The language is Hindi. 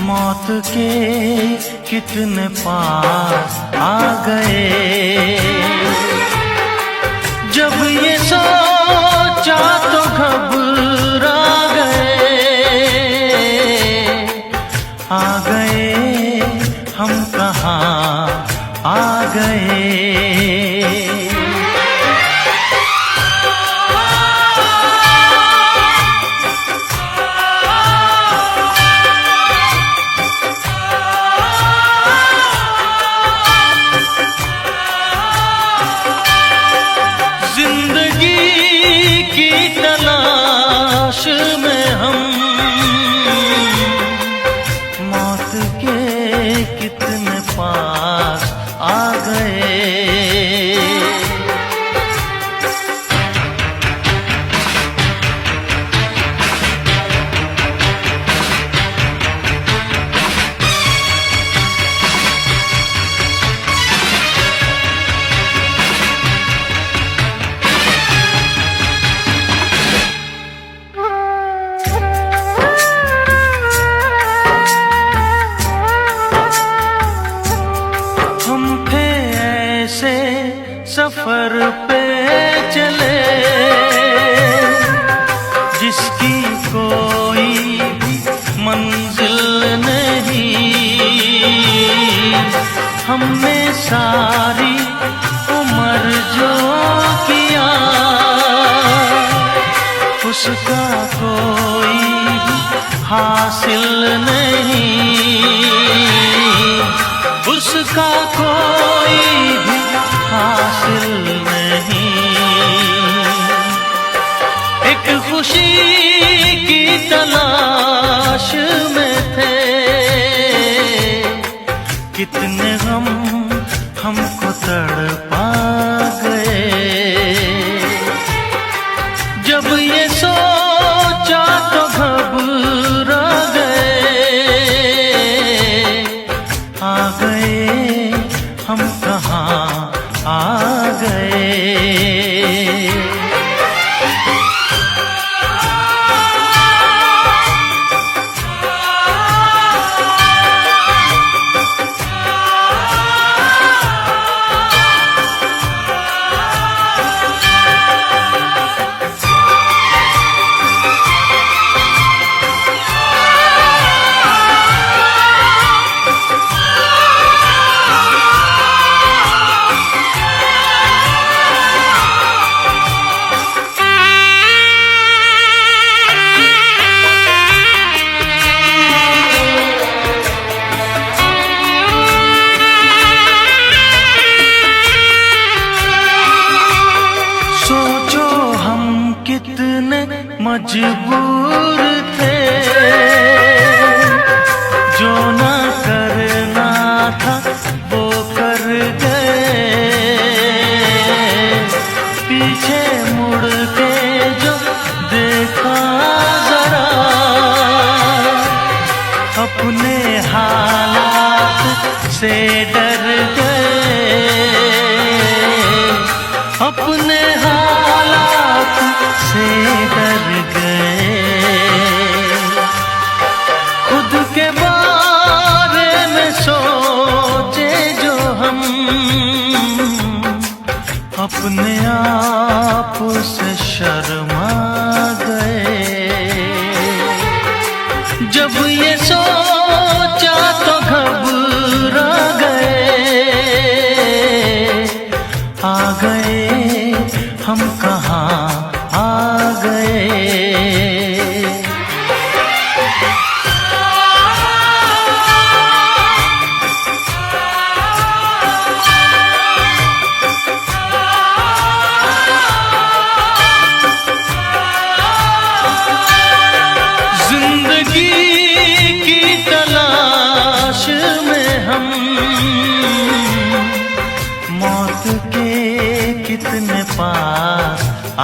मौत के कितने पास आ गए। जब ये सोचा तो घबरा गए हम कहाँ आ गए। तलाश में हम मौत के कितने पास आ गए। सफर पे चले जिसकी कोई मंजिल नहीं। हमने सारी उम्र जो किया उसका कोई हासिल नहीं। उसका कोई भी हासिल नहीं। एक खुशी की तलाश में थे कितने गम हमको तड़पा गए। जब ये सोचा तो घबरा गए हम कहाँ आ गए। कितने मजबूर थे जो ना करना था वो कर गए। पीछे मुड़ के जो देखा जरा अपने हालात से डर गए। अपने हालात से डर गए। खुद के बारे में सोचे जो हम अपने आप से शर्मा गए। जब ये सोचा तो घबरा गए हम कहाँ आ गए। जिंदगी की तलाश में हम मौत के कितने पास आ